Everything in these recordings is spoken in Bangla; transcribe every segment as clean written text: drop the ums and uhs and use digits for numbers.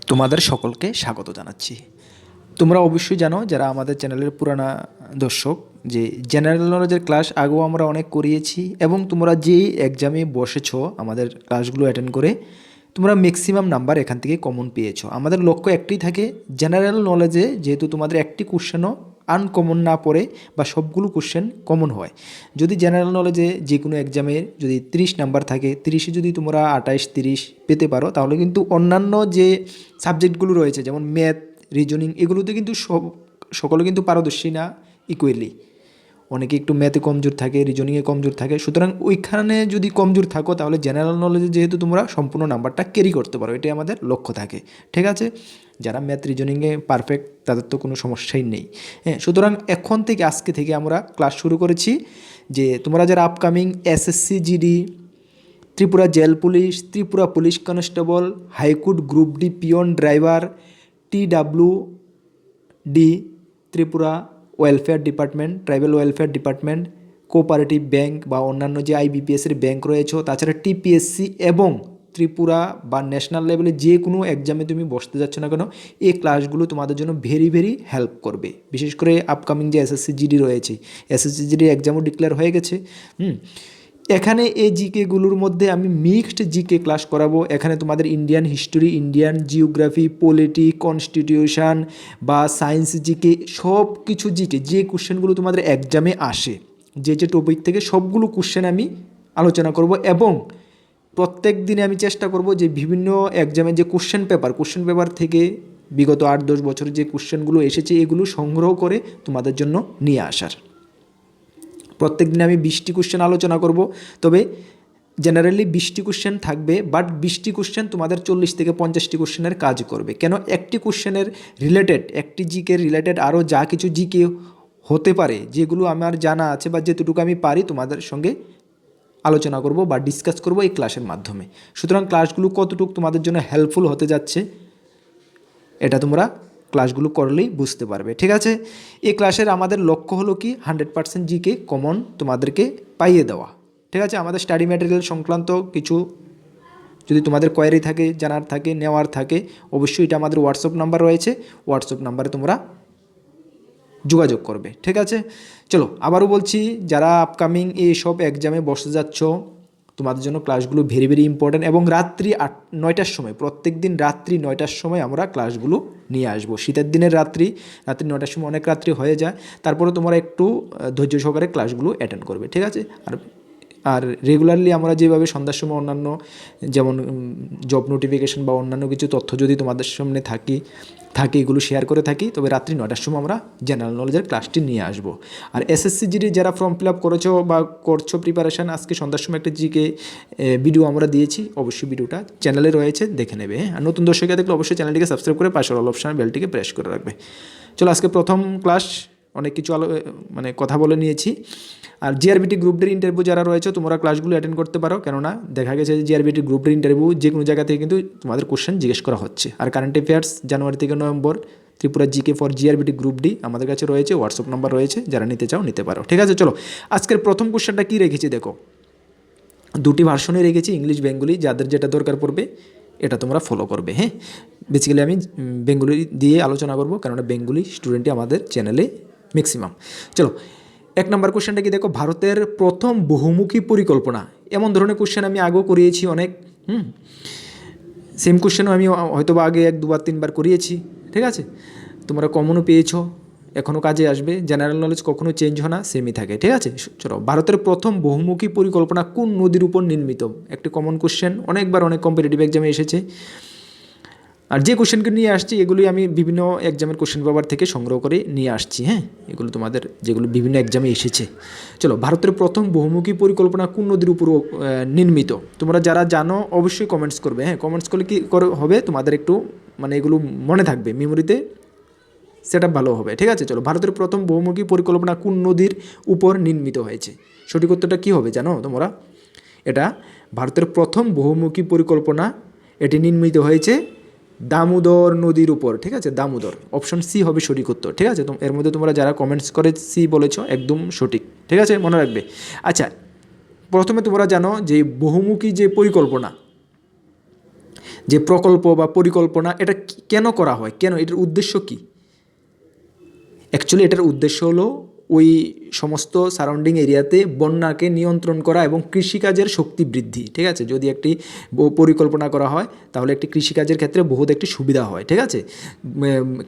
তোমাদের সকলকে স্বাগত জানাচ্ছি। তোমরা অবশ্যই জানো, যারা আমাদের চ্যানেলের পুরানা দর্শক, যে জেনারেল নলেজের ক্লাস আগেও আমরা অনেক করিয়েছি এবং তোমরা যেই এক্সামে বসেছো আমাদের ক্লাসগুলো অ্যাটেন্ড করে তোমরা ম্যাক্সিমাম নাম্বার এখান থেকে কমন পেয়েছো। আমাদের লক্ষ্য একটাই থাকে, জেনারেল নলেজে যেহেতু তোমাদের একটি কোশ্চেনও আনকমন না পড়ে বা সবগুলো কোশ্চেন কমন হয়। যদি জেনারেল নলেজে যে কোনো এক্সামে যদি 30 নাম্বার থাকে, 30-এ যদি তোমরা 28-30 পেতে পারো, তাহলে কিন্তু অন্যান্য যে সাবজেক্টগুলো রয়েছে যেমন ম্যাথ, রিজনিং, এগুলোতে কিন্তু সকলে কিন্তু পারদর্শী না ইকুয়ালি। অনেকে একটু ম্যাথে কমজোর থাকে, রিজনিংয়ে কমজোর থাকে। সুতরাং ওইখানে যদি কমজোর থাকো তাহলে জেনারেল নলেজে যেহেতু তোমরা সম্পূর্ণ নাম্বারটা ক্যারি করতে পারো, এটাই আমাদের লক্ষ্য থাকে। ঠিক আছে, যারা ম্যাথ রিজনিংয়ে পারফেক্ট তাদের তো কোনো সমস্যাই নেই। হ্যাঁ, সুতরাং এখন থেকে আজকে থেকে আমরা ক্লাস শুরু করেছি যে তোমরা যারা upcoming SSC GD, Tripura jail police, Tripura police constable, high court group D peon driver, TWD, Tripura welfare department, tribal welfare department, cooperative bank বা অন্যান্য যে আইবিপিএসের ব্যাংক রয়েছে, তাছাড়া টিপিএসসি এবং ত্রিপুরা বা ন্যাশনাল লেভেলে যে কোনো এক্সামে তুমি বসতে যাচ্ছ না কেন, এই ক্লাসগুলো তোমাদের জন্য ভেরি ভেরি হেল্প করবে। বিশেষ করে আপকামিং যে এসএসসি জিডি রয়েছে, এসএসসি জিডি এক্সামও ডিক্লেয়ার হয়ে গেছে। এখানে এই জিকেগুলোর মধ্যে আমি মিক্সড জিকে ক্লাস করাবো। এখানে তোমাদের Indian history, Indian geography, polity, constitution বা সায়েন্স জিকে, সব কিছু জিকে যে কোশ্চেনগুলো তোমাদের এক্সামে আসে, যে যে টপিক থেকে সবগুলো কোশ্চেন আমি আলোচনা করব এবং প্রত্যেক দিনে আমি চেষ্টা করব যে বিভিন্ন এক্সামের যে কোশ্চেন পেপার থেকে বিগত 8-10 বছরের যে কোশ্চেনগুলো এসেছে এগুলো সংগ্রহ করে তোমাদের জন্য নিয়ে আসার। প্রত্যেক দিন আমি 20টি কোশ্চেন আলোচনা করব, তবে জেনারেলি 20টি কোশ্চেন থাকবে, বাট 20টি কোশ্চেন তোমাদের 40 থেকে 50টি কোশ্চেনের কাজ করবে। কেন? একটি কোশ্চেনের রিলেটেড, একটি জিকে রিলেটেড আরও যা কিছু জিকে হতে পারে, যেগুলো আমার জানা আছে বা যেটুকু আমি পারি তোমাদের সঙ্গে আলোচনা করব বা ডিসকাস করব এই ক্লাসের মাধ্যমে। সুতরাং ক্লাসগুলো কতটুকু তোমাদের জন্য হেল্পফুল হতে যাচ্ছে এটা তোমরা ক্লাসগুলো করলেই বুঝতে পারবে। ঠিক আছে, এই ক্লাসের আমাদের লক্ষ্য হলো কি 100% জিকে কমন তোমাদেরকে পাইয়ে দেওয়া। ঠিক আছে, আমাদের স্টাডি ম্যাটেরিয়াল সংক্রান্ত কিছু যদি তোমাদের কোয়েরি থাকে, জানার থাকে, নেওয়ার থাকে, অবশ্যই এটা আমাদের হোয়াটসঅ্যাপ নাম্বার রয়েছে, হোয়াটসঅ্যাপ নাম্বারে তোমরা যোগাযোগ করবে। ঠিক আছে, চলো আবারও বলছি, যারা আপকামিং এই সব এক্সামে বসে যাচ্ছ তোমাদের জন্য ক্লাসগুলো ভেরি ভেরি ইম্পর্ট্যান্ট এবং রাত্রি 9টার সময়, প্রত্যেক দিন রাত্রি 9টার সময় আমরা ক্লাসগুলো নিয়ে আসবো। শীতের দিনের রাত্রি 9টার সময় অনেক রাত্রি হয়ে যায়, তারপরে তোমরা একটু ধৈর্য সহকারে ক্লাসগুলো অ্যাটেন্ড করবে। ঠিক আছে, আর রেগুলারলি আমরা যেভাবে সন্ধ্যার সময় অন্যান্য যেমন জব নোটিফিকেশন বা অন্যান্য কিছু তথ্য যদি তোমাদের সামনে থাকে এগুলো শেয়ার করে থাকি, তবে রাত্রি 9টার সময় আমরা জেনারেল নলেজের ক্লাসটি নিয়ে আসবো। আর এসএসসি জিডি যারা ফর্ম ফিল আপ করেছো বা করছো প্রিপারেশান, আজকে সন্ধ্যার সময় একটা জিকে ভিডিও আমরা দিয়েছি, অবশ্যই ভিডিওটা চ্যানেলে রয়েছে, দেখে নেবে। আর নতুন দর্শকরা দেখলে অবশ্যই চ্যানেলটিকে সাবস্ক্রাইব করে পাশের অল অপশন বেলটিকে প্রেস করে রাখবে। চলো, আজকে প্রথম ক্লাস, অনেক কিছু কথা বলে নিয়েছি। আর জিআরবিটি গ্রুপ ডির ইন্টারভিউ যারা রয়েছে তোমরা ক্লাসগুলো অ্যাটেন্ড করতে পারো, কেননা দেখা গেছে যে জিআরবিটি গ্রুপ ডির ইন্টারভিউ যে কোনো জায়গা থেকে কিন্তু তোমাদের কোশ্চেন জিজ্ঞেস করা হচ্ছে। আর কারেন্ট অ্যাফেয়ার্স জানুয়ারি থেকে November, Tripura GK for GRBT group D আমাদের কাছে রয়েছে, হোয়াটসঅ্যাপ নাম্বার রয়েছে, যারা নিতে চাও নিতে পারো। ঠিক আছে, চলো আজকের প্রথম কোশ্চেনটা কী রেখেছি দেখো, দুটি ভার্সনে রেখেছি, ইংলিশ বেঙ্গলি, যাদের যেটা দরকার পড়বে এটা তোমরা ফলো করবে। হ্যাঁ, বেসিক্যালি আমি বেঙ্গলি দিয়ে আলোচনা করবো, কেননা বেঙ্গলি স্টুডেন্টই আমাদের চ্যানেলে ম্যাক্সিমাম। চলো, 1 নম্বর কোশ্চেনটা কি দেখো, ভারতের প্রথম বহুমুখী পরিকল্পনা। এমন ধরনের কোশ্চেন আমি আগেও করিয়েছি অনেক। সেম কোশ্চেনও আমি হয়তো বা আগে 1, 2, 3বার করিয়েছি। ঠিক আছে, তোমরা কমনও পেয়েছো, এখনও কাজে আসবে। জেনারেল নলেজ কখনো চেঞ্জ হয় না, সেমই থাকে। ঠিক আছে, চলো, ভারতের প্রথম বহুমুখী পরিকল্পনা কোন নদীর উপর নির্মিত? একটি কমন কোশ্চেন, অনেকবার অনেক কম্পিটিটিভ এক্সামে এসেছে। আর যে কোশ্চেনকে নিয়ে আসছি এগুলোই আমি বিভিন্ন এক্সামের কোশ্চেন পেপার থেকে সংগ্রহ করে নিয়ে আসছি। হ্যাঁ, এগুলো তোমাদের যেগুলো বিভিন্ন এক্সামে এসেছে। চলো, ভারতের প্রথম বহুমুখী পরিকল্পনা কোন নদীর উপর নির্মিত? তোমরা যারা জানো অবশ্যই কমেন্টস করবে। হ্যাঁ, কমেন্টস করলে কী করে হবে, তোমাদের একটু এগুলো মনে থাকবে, মেমোরিতে সেট আপ ভালো হবে। ঠিক আছে, চলো, ভারতের প্রথম বহুমুখী পরিকল্পনা কোন নদীর উপর নির্মিত হয়েছে? সঠিক উত্তরটা কী হবে জানো তোমরা? এটা ভারতের প্রথম বহুমুখী পরিকল্পনা, এটি নির্মিত হয়েছে দামোদর নদীর উপর। ঠিক আছে, দামোদর, অপশন সি হবে সঠিক উত্তর। ঠিক আছে, তো এর মধ্যে তোমরা যারা কমেন্টস করে সি বলেছ একদম সঠিক। ঠিক আছে, মনে রাখবে। আচ্ছা, প্রথমে তোমরা জানো যে বহুমুখী যে পরিকল্পনা, যে প্রকল্প বা পরিকল্পনা এটা কেন করা হয়, কেন, এটার উদ্দেশ্য কী? অ্যাকচুয়ালি এটার উদ্দেশ্য হলো ওই সমস্ত সারাউন্ডিং এরিয়াতে বন্যাকে নিয়ন্ত্রণ করা এবং কৃষিকাজের শক্তি বৃদ্ধি। ঠিক আছে, যদি একটি পরিকল্পনা করা হয় তাহলে একটি কৃষিকাজের ক্ষেত্রে বহুত একটি সুবিধা হয়। ঠিক আছে,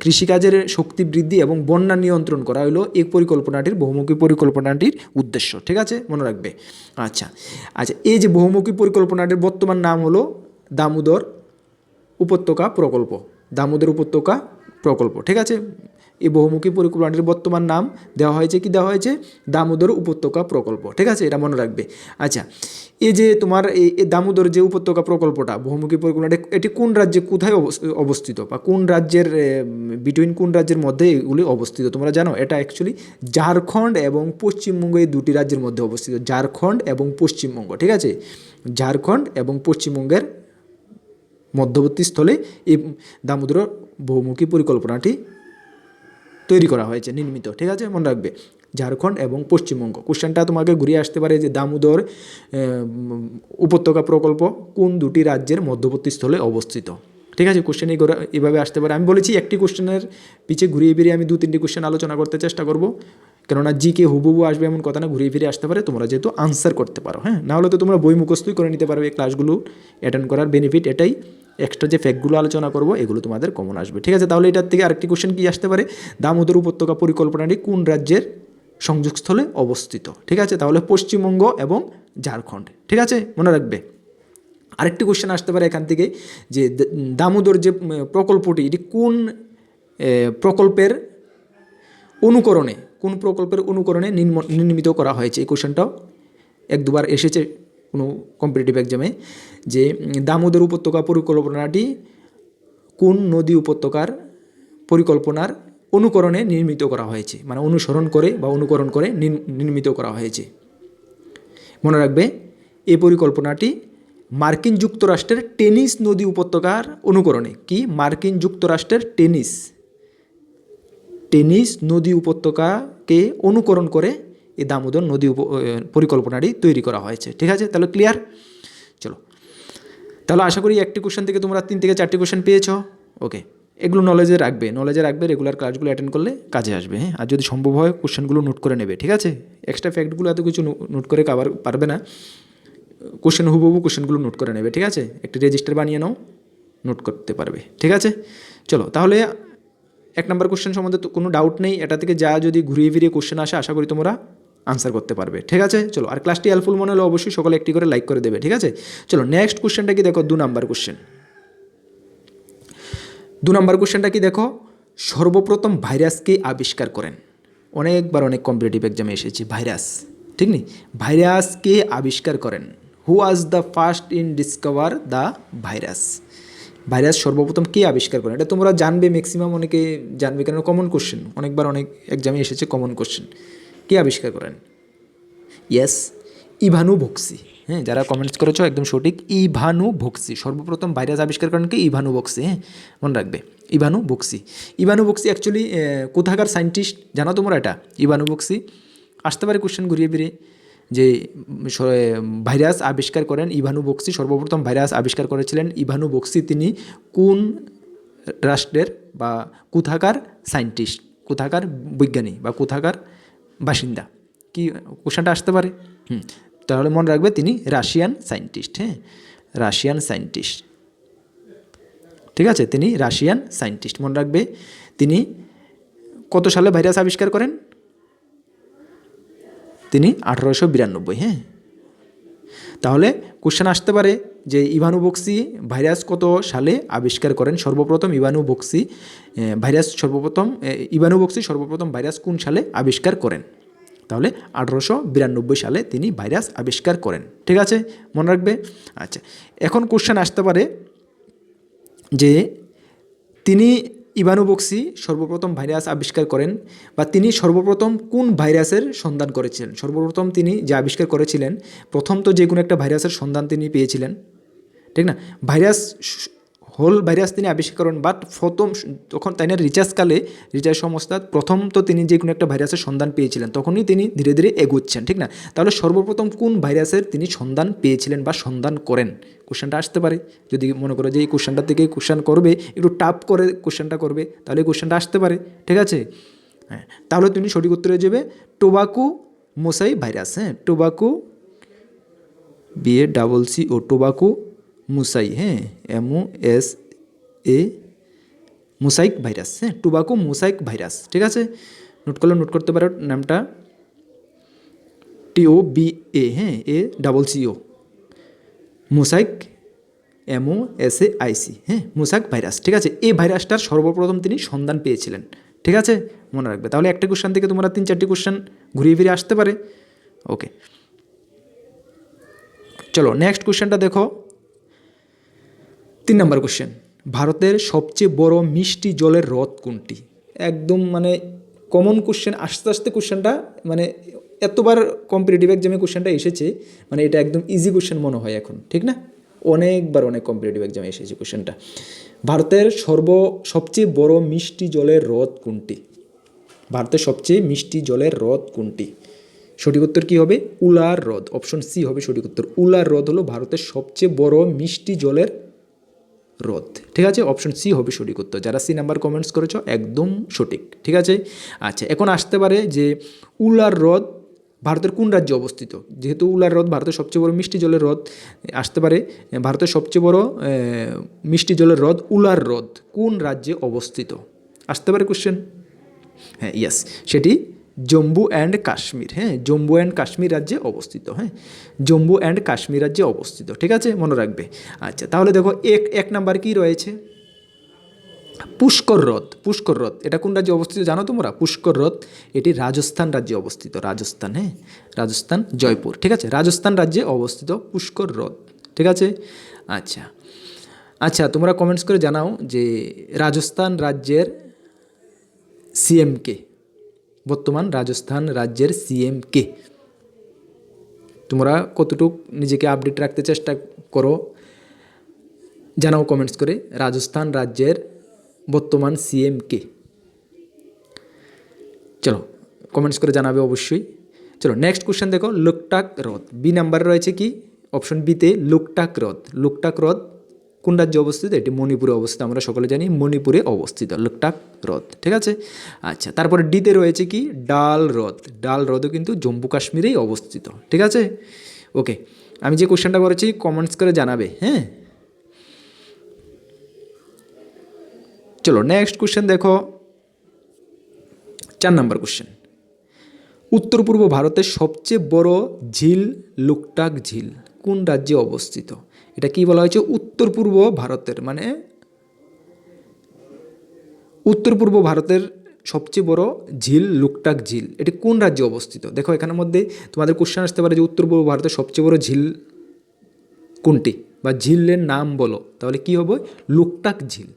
কৃষিকাজের শক্তি বৃদ্ধি এবং বন্যা নিয়ন্ত্রণ করা হলো এই পরিকল্পনাটির, বহুমুখী পরিকল্পনাটির উদ্দেশ্য। ঠিক আছে, মনে রাখবে। আচ্ছা আচ্ছা, এই যে বহুমুখী পরিকল্পনাটির বর্তমান নাম হলো দামোদর উপত্যকা প্রকল্প। দামোদর উপত্যকা প্রকল্প। ঠিক আছে, এই বহুমুখী পরিকল্পনাটির বর্তমান নাম দেওয়া হয়েছে, কি দেওয়া হয়েছে? দামোদর উপত্যকা প্রকল্প। ঠিক আছে, এটা মনে রাখবে। আচ্ছা, এই যে তোমার এই দামোদর যে উপত্যকা প্রকল্পটা, বহুমুখী পরিকল্পনাটি, এটি কোন রাজ্যে কোথায় অবস্থিত, বা কোন রাজ্যের বিটুইন কোন রাজ্যের মধ্যে এগুলি অবস্থিত তোমরা জানো? এটা অ্যাকচুয়ালি ঝাড়খণ্ড এবং পশ্চিমবঙ্গ, এই দুটি রাজ্যের মধ্যে অবস্থিত। ঝাড়খণ্ড এবং পশ্চিমবঙ্গ। ঠিক আছে, ঝাড়খণ্ড এবং পশ্চিমবঙ্গের মধ্যবর্তী স্থলে এই দামোদর বহুমুখী পরিকল্পনাটি তৈরি করা হয়েছে, নির্মিত। ঠিক আছে, মনে রাখবে, ঝাড়খণ্ড এবং পশ্চিমবঙ্গ। কোশ্চেনটা তোমাকে ঘুরিয়ে আসতে পারে যে দামোদর উপত্যকা প্রকল্প কোন দুটি রাজ্যের মধ্যবর্তী স্থলে অবস্থিত। ঠিক আছে, কোশ্চেন এইভাবে আসতে পারে। আমি বলেছি একটি কোশ্চেনের পিছিয়ে ঘুরিয়ে ফিরিয়ে আমি 2-3টি কোশ্চেন আলোচনা করতে চেষ্টা করব, কেননা জিকে হুবহু আসবে এমন কথা না, ঘুরিয়ে ফিরে আসতে পারে, তোমরা যেহেতু আনসার করতে পারো। হ্যাঁ, নাহলে তো তোমরা বই মুখস্থই করে নিতে পারবে। এই ক্লাসগুলো অ্যাটেন্ড করার বেনিফিট এটাই, এক্সট্রা যে ফ্যাক্টগুলো আলোচনা করবো এগুলো তোমাদের কমন আসবে। ঠিক আছে, তাহলে এটার থেকে আরেকটি কোশ্চেন কি আসতে পারে? দামোদর উপত্যকা পরিকল্পনাটি কোন রাজ্যের সংযোগস্থলে অবস্থিত? ঠিক আছে, তাহলে পশ্চিমবঙ্গ এবং ঝাড়খণ্ড। ঠিক আছে, মনে রাখবে। আরেকটি কোশ্চেন আসতে পারে এখান থেকে যে দামোদর যে প্রকল্পটি, এটি কোন প্রকল্পের অনুকরণে, কোন প্রকল্পের অনুকরণে নির্মিত করা হয়েছে? এই কোশ্চেনটাও 1-2বার এসেছে কোনো কম্পিটিটিভ এক্সামে, যে দামোদর উপত্যকা পরিকল্পনাটি কোন নদী উপত্যকার পরিকল্পনার অনুকরণে নির্মিত করা হয়েছে, মানে অনুসরণ করে বা অনুকরণ করে নির্মিত করা হয়েছে। মনে রাখবে, এই পরিকল্পনাটি মার্কিন যুক্তরাষ্ট্রের টেনিস নদী উপত্যকার অনুকরণে, কি মার্কিন যুক্তরাষ্ট্রের টেনিস নদী উপত্যকাকে অনুকরণ করে এই দামোদর নদী পরিকল্পনাটি তৈরি করা হয়েছে। ঠিক আছে, তাহলে ক্লিয়ার? চলো, তাহলে আশা করি একটি কোশ্চেন থেকে তোমরা 3 থেকে 4টি কোশ্চেন পেয়েছো। ওকে, এগুলো নলেজে রাখবে, রেগুলার ক্লাসগুলো অ্যাটেন্ড করলে কাজে আসবে। হ্যাঁ, আর যদি সম্ভব হয় কোশ্চেনগুলো নোট করে নেবে। ঠিক আছে, এক্সট্রা ফ্যাক্টগুলো এত কিছু নোট করে কাভার পারবে না, কোশ্চেন হুবহু কোশ্চেনগুলো নোট করে নেবে। ঠিক আছে, একটি রেজিস্টার বানিয়ে নাও, নোট করতে পারবে। ঠিক আছে, চলো তাহলে 1 নম্বর কোশ্চেন সম্বন্ধে তো কোনো ডাউট নেই, এটা থেকে যা যদি ঘুরিয়ে ফিরিয়ে কোশ্চেন আসে আশা করি তোমরা আনসার করতে পারবে। ঠিক আছে, চলো, আর ক্লাসটি হেল্পফুল মনে হলে অবশ্যই সকলে একটি করে লাইক করে দেবে। ঠিক আছে, চলো নেক্সট কোশ্চেনটা কি দেখো, 2 নম্বর কোশ্চেন। 2 নম্বর কোশ্চেনটা কি দেখো, সর্বপ্রথম ভাইরাসকে আবিষ্কার করেন? অনেকবার অনেক কম্পিটিটিভ এক্সামে এসেছে ভাইরাস, ঠিক নেই? ভাইরাসকে আবিষ্কার করেন, who was the first in discover the virus? Virus সর্বপ্রথম কে আবিষ্কার করেন? এটা তোমরা জানবে, ম্যাক্সিমাম অনেকে জানবে, কেন কমন কোশ্চেন, অনেকবার অনেক এক্সামে এসেছে কমন কোশ্চেন। কে আবিষ্কার করেন? ইয়েস, ইভানু ভক্সি। হ্যাঁ, যারা কমেন্টস করেছো একদম সঠিক, ইভানু ভক্সি। সর্বপ্রথম ভাইরাস আবিষ্কার করেন কি? ইভানু ভক্সি। হ্যাঁ, মনে রাখবে, ইভানু ভক্সি। ইভানু ভক্সি অ্যাকচুয়ালি কোথাকার সায়েন্টিস্ট জানো তোমরা? এটা ইভানু ভক্সি আসতে পারে কোশ্চেন ঘুরিয়ে ফিরে, যে ভাইরাস আবিষ্কার করেন ইভানু ভক্সি। সর্বপ্রথম ভাইরাস আবিষ্কার করেছিলেন ইভানু ভক্সি। তিনি কোন রাষ্ট্রের বা কোথাকার সায়েন্টিস্ট, কোথাকার বিজ্ঞানী বা কোথাকার বাসিন্দা? কি কোশ্চেনটা আসতে পারে? তাহলে মনে রাখবে তিনি রাশিয়ান সায়েন্টিস্ট। হ্যাঁ, রাশিয়ান সায়েন্টিস্ট। ঠিক আছে, তিনি রাশিয়ান সায়েন্টিস্ট, মনে রাখবে। তিনি কত সালে ভাইরাস আবিষ্কার করেন? তিনি 1892। হ্যাঁ, তাহলে কোশ্চেন আসতে পারে যে ইভানু ভক্সি ভাইরাস কত সালে আবিষ্কার করেন? সর্বপ্রথম ইভানু ভক্সি সর্বপ্রথম ভাইরাস কোন সালে আবিষ্কার করেন? তাহলে 1892 সালে তিনি ভাইরাস আবিষ্কার করেন। ঠিক আছে, মনে রাখবে। আচ্ছা, এখন কোশ্চেন আসতে পারে যে তিনি ইভানু ভক্সি সর্বপ্রথম ভাইরাস আবিষ্কার করেন, বা তিনি সর্বপ্রথম কোন ভাইরাসের সন্ধান করেছিলেন? সর্বপ্রথম তিনি যে আবিষ্কার করেছিলেন, প্রথম তো যে কোনো একটা ভাইরাসের সন্ধান তিনি পেয়েছিলেন, ঠিক না? ভাইরাস হোল ভাইরাস তিনি আবিষ্কার করেন, বাট প্রথম তখন তাই না রিসার্চকালে, রিসার্চ সংস্থা প্রথম তো তিনি যে কোনো একটা ভাইরাসের সন্ধান পেয়েছিলেন, তখনই তিনি ধীরে ধীরে এগোচ্ছেন, ঠিক না? তাহলে সর্বপ্রথম কোন ভাইরাসের তিনি সন্ধান পেয়েছিলেন বা সন্ধান করেন? কোশ্চেনটা আসতে পারে, যদি মনে করো যে এই কোশ্চেনটা থেকে কোশ্চেন করবে, একটু টাফ করে কোশ্চেনটা করবে, তাহলে এই কোশ্চেনটা আসতে পারে, ঠিক আছে? হ্যাঁ, তাহলে তুমি সঠিক উত্তর হয়ে যাবে টোবাকো মোসাই ভাইরাস। হ্যাঁ, টোবাকো BACCO টোবাকো মুসাই, হ্যাঁ MOSA মোসাইক ভাইরাস। হ্যাঁ, টোবাকো মোসাইক ভাইরাস, ঠিক আছে? নোট করলে নোট করতে পারো নামটা, TOBA, হ্যাঁ ACCO মোসাইক MOSAIC, হ্যাঁ মোসাইক ভাইরাস, ঠিক আছে? এই ভাইরাসটার সর্বপ্রথম তিনি সন্ধান পেয়েছিলেন, ঠিক আছে? মনে রাখবে। তাহলে একটা কোশ্চেন থেকে তোমরা 3-4টি কোশ্চেন ঘুরিয়ে ফিরে আসতে পারে। ওকে, চলো নেক্সট কোশ্চেনটা দেখো। 3 নম্বর কোশ্চেন, ভারতের সবচেয়ে বড় মিষ্টি জলের হ্রদ কোনটি? একদম মানে কমন কোশ্চেন, আস্তে আস্তে কোশ্চেনটা মানে এতবার কম্পিটিটিভ এক্সামে কোশ্চেনটা এসেছে, মানে এটা একদম ইজি কোশ্চেন মনে হয় এখন, ঠিক না? অনেকবার অনেক কম্পিটিটিভ এক্সামে এসেছে কোশ্চেনটা। ভারতের সবচেয়ে বড় মিষ্টি জলের হ্রদ কোনটি? ভারতের সবচেয়ে মিষ্টি জলের হ্রদ কোনটি? সঠিক উত্তর কী হবে? উলার হ্রদ, অপশন সি হবে সঠিক উত্তর। উলার হ্রদ হলো ভারতের সবচেয়ে বড় মিষ্টি জলের হ্রদ, ঠিক আছে? অপশন সি হবে সঠিক উত্তর। যারা সি নাম্বার কমেন্টস করেছো একদম সঠিক, ঠিক আছে? আচ্ছা, এখন আসতে পারে যে উলার হ্রদ ভারতের কোন রাজ্যে অবস্থিত? যেহেতু উলার হ্রদ ভারতের সবচেয়ে বড় মিষ্টি জলের হ্রদ, আসতে পারে ভারতের সবচেয়ে বড় মিষ্টি জলের হ্রদ উলার হ্রদ কোন রাজ্যে অবস্থিত? আসতে পারে কোশ্চেন। হ্যাঁ ইয়েস, সেটি জম্মু অ্যান্ড কাশ্মীর। হ্যাঁ, জম্মু অ্যান্ড কাশ্মীর রাজ্যে অবস্থিত। হ্যাঁ, জম্মু অ্যান্ড কাশ্মীর রাজ্যে অবস্থিত, ঠিক আছে? মনে রাখবে। আচ্ছা, তাহলে দেখো এক নাম্বার কি রয়েছে? পুষ্কর হ্রদ। পুষ্কর হ্রদ এটা কোন রাজ্যে অবস্থিত জানো তোমরা? পুষ্কর হ্রদ এটি রাজস্থান রাজ্যে অবস্থিত। রাজস্থান, হ্যাঁ রাজস্থান, জয়পুর, ঠিক আছে? রাজস্থান রাজ্যে অবস্থিত পুষ্কর হ্রদ, ঠিক আছে? আচ্ছা আচ্ছা, তোমরা কমেন্টস করে জানাও যে রাজস্থান রাজ্যের CM কে? বর্তমান রাজস্থান রাজ্যের CM কে? তোমরা কতটুকু নিজেকে আপডেট রাখতে চেষ্টা করো জানাও কমেন্টস করে। রাজস্থান রাজ্যের বর্তমান CM কে? চলো কমেন্টস করে জানাবে অবশ্যই। চলো নেক্সট কোশ্চেন দেখো, লোকটাক হ্রদ। বি নাম্বারে রয়েছে কি? অপশন বিতে লোকটাক হ্রদ। লোকটাক হ্রদ কোন রাজ্যে অবস্থিত? এটি মণিপুরে অবস্থিত। আমরা সকলে জানি মণিপুরে অবস্থিত লোকটাক হ্রদ, ঠিক আছে? আচ্ছা, তারপরে ডিতে রয়েছে কি? ডাল হ্রদ। ডাল হ্রদও কিন্তু জম্মু কাশ্মীরেই অবস্থিত, ঠিক আছে? ওকে, আমি যে কোশ্চেনটা করেছি কমেন্টস করে জানাবে। হ্যাঁ, চলো নেক্সট কোশ্চেন দেখো, 4 নম্বর কোশ্চেন। উত্তর পূর্ব ভারতের সবচেয়ে বড় ঝিল লোকটাক ঝিল কোন রাজ্যে অবস্থিত? এটা কি বলা হয়েছে? উত্তর পূর্ব ভারতের, মানে উত্তর পূর্ব ভারতের সবচেয়ে বড় ঝিল লোকটাক ঝিল এটি কোন রাজ্যে অবস্থিত? দেখো এখানের মধ্যে তোমাদের কোশ্চেন আসতে পারে যে উত্তর পূর্ব ভারতের সবচেয়ে বড় ঝিল কোনটি, বা ঝিলের নাম বলো। তাহলে কি হবে? লোকটাক ঝিল।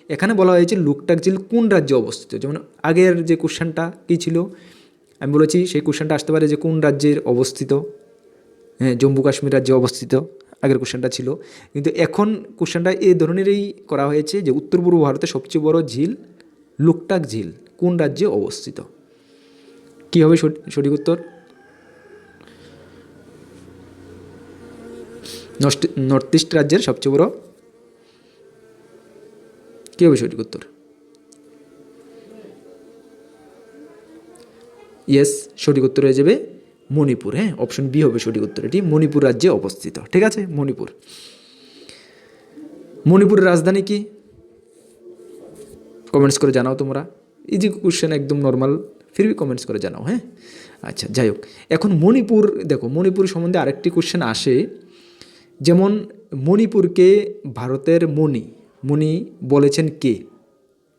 এখানে বলা হয়েছে লোকটাক ঝিল কোন রাজ্যে অবস্থিত। যেমন আগের যে কোশ্চেনটা কী ছিল আমি বলেছি, সেই কোশ্চেনটা আসতে পারে যে কোন রাজ্যের অবস্থিত। হ্যাঁ, জম্মু কাশ্মীর রাজ্যে অবস্থিত আগের কোশ্চেনটা ছিল। কিন্তু এখন কোশ্চেনটা এই ধরনেরই করা হয়েছে যে উত্তর পূর্ব ভারতের সবচেয়ে বড় ঝিল লোকটাক ঝিল কোন রাজ্যে অবস্থিত? কী হবে সঠিক উত্তর? নর্থ ইস্ট রাজ্যের সবচেয়ে বড় কী হবে সঠিক উত্তর? ইয়েস, সঠিক উত্তর হয়ে যাবে মণিপুর। হ্যাঁ, অপশন বি হবে সঠিক উত্তর। এটি মণিপুর রাজ্যে অবস্থিত, ঠিক আছে? মণিপুর। মণিপুরের রাজধানী কি? কমেন্টস করে জানাও তোমরা। ইজি কোশ্চেন, একদম নর্মাল, ফির কমেন্টস করে জানাও। হ্যাঁ, আচ্ছা যাই হোক, এখন মণিপুর দেখো, মণিপুর সম্বন্ধে আরেকটি কোশ্চেন আসে, যেমন মণিপুরকে ভারতের মণি বলেছেন কে?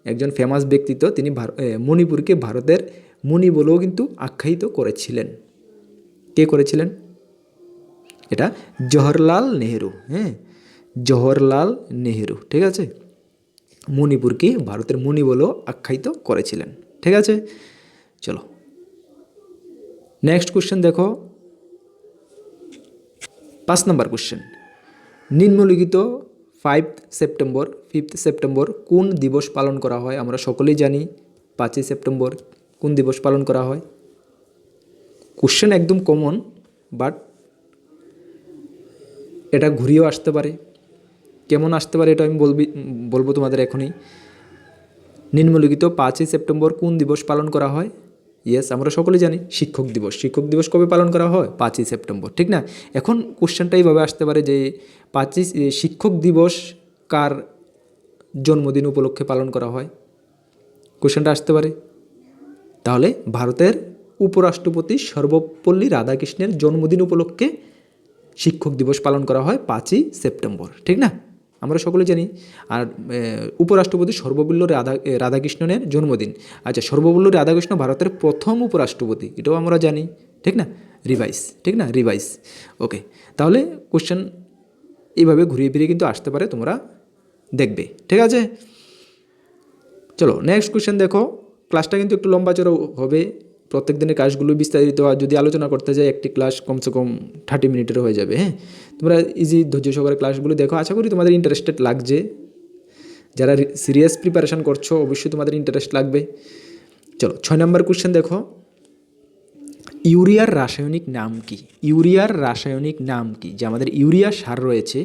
একজন ফেমাস ব্যক্তিত্ব, তিনি মণিপুরকে ভারতের মণি বলেও কিন্তু আখ্যায়িত করেছিলেন। কে করেছিলেন? এটা জওহরলাল নেহেরু। হ্যাঁ, জওহরলাল নেহেরু, ঠিক আছে? মণিপুরকে ভারতের মণি বলেও আখ্যায়িত করেছিলেন, ঠিক আছে? চলো নেক্সট কোশ্চেন দেখো, 5 নম্বর কোশ্চেন। নিম্নলিখিত 5th সেপ্টেম্বর কোন দিবস পালন করা হয়? আমরা সকলেই জানি 5ই সেপ্টেম্বর কোন দিবস পালন করা হয়। কোশ্চেন একদম কমন, বাট এটা ঘুরিয়েও আসতে পারে। কেমন আসতে পারে এটা আমি বলবো তোমাদের এখনই। নিম্নলিখিত 5ই সেপ্টেম্বর কোন দিবস পালন করা হয়? ইয়েস, আমরা সকলে জানি শিক্ষক দিবস। শিক্ষক দিবস কবে পালন করা হয়? 5ই সেপ্টেম্বর, ঠিক না? এখন কোশ্চেনটা এইভাবে আসতে পারে যে শিক্ষক দিবস কার জন্মদিন উপলক্ষে পালন করা হয়? কোশ্চেনটা আসতে পারে। তাহলে ভারতের উপরাষ্ট্রপতি সর্বপল্লী রাধাকৃষ্ণের জন্মদিন উপলক্ষে শিক্ষক দিবস পালন করা হয় 5ই সেপ্টেম্বর, ঠিক না? আমরা সকলে জানি। আর উপরাষ্ট্রপতি সর্বপল্লী রাধাকৃষ্ণনের জন্মদিন। আচ্ছা, সর্বপল্লী রাধাকৃষ্ণ ভারতের প্রথম উপরাষ্ট্রপতি, এটাও আমরা জানি, ঠিক না? রিভাইস। ওকে, তাহলে কোশ্চেন এইভাবে ঘুরিয়ে ফিরিয়ে কিন্তু আসতে পারে, তোমরা দেখবে, ঠিক আছে? চলো নেক্সট কোশ্চেন দেখো। ক্লাসটা কিন্তু একটু লম্বা চড়া হবে, প্রত্যেক দিনের ক্লাসগুলো বিস্তারিত যদি আলোচনা করতে যাই একটি ক্লাস কমসে কম 30 মিনিটের হয়ে যাবে। হ্যাঁ, তোমরা ইজি ধৈর্য সহকারে ক্লাসগুলো দেখো, আশা করি তোমাদের ইন্টারেস্টেড লাগছে। যারা সিরিয়াস প্রিপারেশান করছো অবশ্যই তোমাদের ইন্টারেস্ট লাগবে। চলো 6 নম্বর কোশ্চেন দেখো। ইউরিয়ার রাসায়নিক নাম কি? ইউরিয়ার রাসায়নিক নাম কি? যে আমাদের ইউরিয়া সার রয়েছে,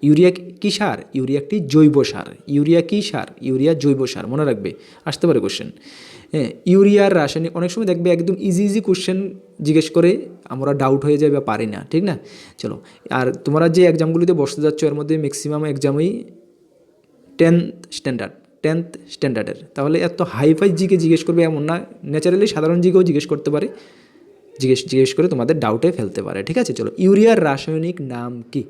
ইউরিয়া কি সার? ইউরিয়া একটি জৈব সার। ইউরিয়া কি সার? ইউরিয়া জৈব সার, মনে রাখবে, আসতে পারে কোশ্চেন। হ্যাঁ, ইউরিয়ার রাসায়নিক, অনেক সময় দেখবে একদম ইজি কোশ্চেন জিজ্ঞেস করে আমরা ডাউট হয়ে যায় বা পারি না, ঠিক না? চলো, আর তোমরা যে এক্সামগুলিতে বসতে যাচ্ছ এর মধ্যে ম্যাক্সিমাম এক্সামই 10th স্ট্যান্ডার্ডের, তাহলে এত হাইফাই জিকে জিজ্ঞেস করবে এমন না, ন্যাচারালি সাধারণ জিকেও জিজ্ঞেস করতে পারে, জিজ্ঞেস করে তোমাদের ডাউটে ফেলতে পারে, ঠিক আছে? চলো, ইউরিয়ার রাসায়নিক নাম কি?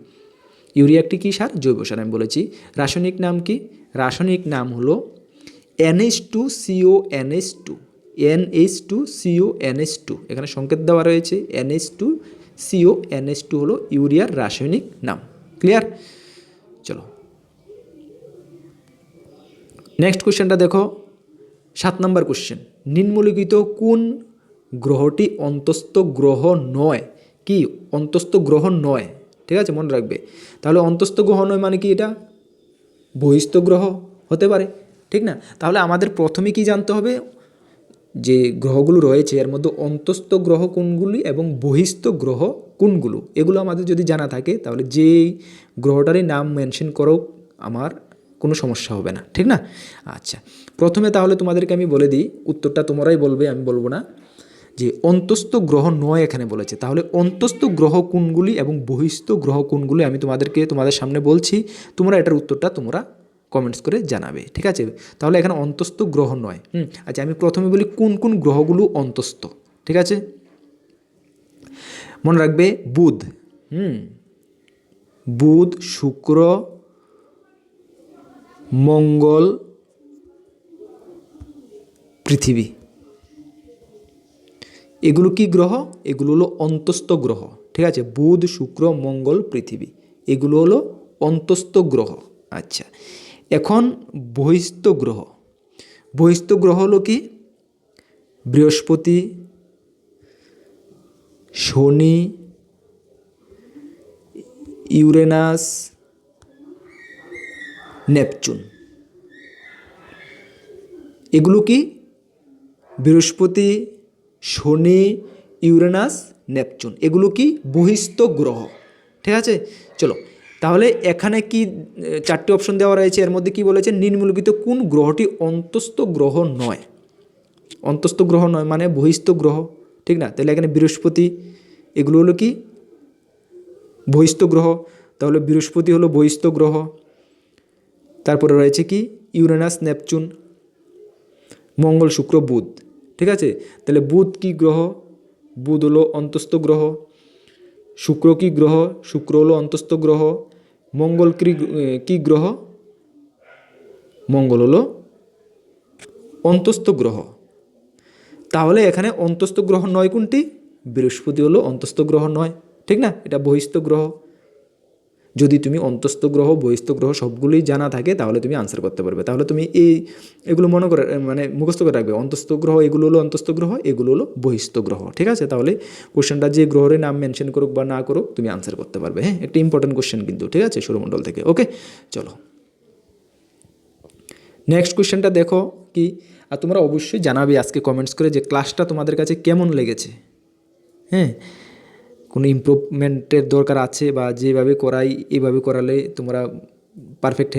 ইউরিয়া একটি কী সার? জৈব সার, আমি বলেছি। রাসায়নিক নাম কি? রাসায়নিক নাম হলো NH2CONH2। NH2CONH2, এখানে সংকেত দেওয়া রয়েছে। NH2CONH2 হলো ইউরিয়ার রাসায়নিক নাম। ক্লিয়ার? চলো নেক্সট কোশ্চেনটা দেখো, 7 নম্বর কোশ্চেন। নিম্নলিখিত কোন গ্রহটি অন্তস্থ গ্রহ নয়? কি অন্তস্থ গ্রহ নয়? ঠিক আছে, মনে রাখবে। তাহলে অন্তস্থ গ্রহ নয় মানে কি? এটা বহিস্থ গ্রহ হতে পারে, ঠিক না? তাহলে আমাদের প্রথমে কি জানতে হবে, যে গ্রহগুলো রয়েছে এর মধ্যে অন্তস্থ গ্রহ কোনগুলি এবং বহিস্থ গ্রহ কোনগুলো, এগুলো আমাদের যদি জানা থাকে তাহলে যেই গ্রহটারই নাম মেনশন করো আমার কোনো সমস্যা হবে না, ঠিক না? আচ্ছা, প্রথমে তাহলে তোমাদেরকে আমি বলে দিই, উত্তরটা তোমরাই বলবে, আমি বলবো না। যে অন্তস্থ গ্রহ নয় এখানে বলেছে, তাহলে অন্তস্থ গ্রহ কোনগুলি এবং বহিস্থ গ্রহ কোনগুলি আমি তোমাদের সামনে বলছি, তোমরা এটার উত্তরটা তোমরা কমেন্টস করে জানাবে, ঠিক আছে? তাহলে এখানে অন্তস্থ গ্রহ নয়। আচ্ছা, আমি প্রথমে বলি কোন কোন গ্রহগুলো অন্তস্থ, ঠিক আছে? মনে রাখবে, বুধ, শুক্র, মঙ্গল, পৃথিবী, এগুলো কি গ্রহ? এগুলো হলো অন্তস্থ গ্রহ, ঠিক আছে? বুধ, শুক্র, মঙ্গল, পৃথিবী, এগুলো হলো অন্তস্থ গ্রহ। আচ্ছা, এখন বহিস্থ গ্রহ। বহিস্থ গ্রহ হলো কি? বৃহস্পতি, শনি, ইউরেনাস, নেপচুন, এগুলো কি? বৃহস্পতি, শনি, ইউরেনাস, নেপচুন, এগুলো কি? বহিস্থ গ্রহ, ঠিক আছে? চলো, তাহলে এখানে কি 4টি অপশন দেওয়া রয়েছে, এর মধ্যে কি বলেছে? নিম্নলিখিত কোন গ্রহটি অন্তস্থ গ্রহ নয়? অন্তস্থ গ্রহ নয় মানে বহিস্থ গ্রহ, ঠিক না? তাহলে এখানে বৃহস্পতি, এগুলো হলো কি? বহিস্থ গ্রহ। তাহলে বৃহস্পতি হলো বহিস্থ গ্রহ। তারপরে রয়েছে কি? ইউরেনাস, নেপচুন, মঙ্গল, শুক্র, বুধ, ঠিক আছে? তাহলে বুধ কি গ্রহ? বুধ হলো অন্তস্থ গ্রহ। শুক্র কি গ্রহ? শুক্র হলো অন্তস্থ গ্রহ। মঙ্গল কি গ্রহ? মঙ্গল হলো অন্তস্থ গ্রহ। তাহলে এখানে অন্তস্থ গ্রহ নয় কোনটি? বৃহস্পতি হলো অন্তস্থ গ্রহ নয়, ঠিক না? এটা বহিস্থ গ্রহ। যদি তুমি অন্তস্থ গ্রহ বহিস্থ গ্রহ সবগুলোই জানা থাকে তাহলে তুমি আনসার করতে পারবে। তাহলে তুমি এগুলো মনে করে মানে মুখস্থ করে রাখবে, অন্তস্থ গ্রহ এগুলো হলো অন্তস্থ গ্রহ, এগুলো হলো বহিস্থ গ্রহ, ঠিক আছে? তাহলে কোশ্চেনটা যে গ্রহের নাম মেনশন করুক বা না করুক তুমি আনসার করতে পারবে। হ্যাঁ, একটা ইম্পর্টেন্ট কোশ্চেন কিন্তু, ঠিক আছে, সৌরমণ্ডল থেকে। ওকে, চলো নেক্সট কোশ্চেনটা দেখো কি। আর তোমরা অবশ্যই জানাবে আজকে কমেন্টস করে যে ক্লাসটা তোমাদের কাছে কেমন লেগেছে। হ্যাঁ, কোনো ইমপ্রুভমেন্টের দরকার আছে বা যেভাবে করাই এভাবে করালে তোমরা পারফেক্ট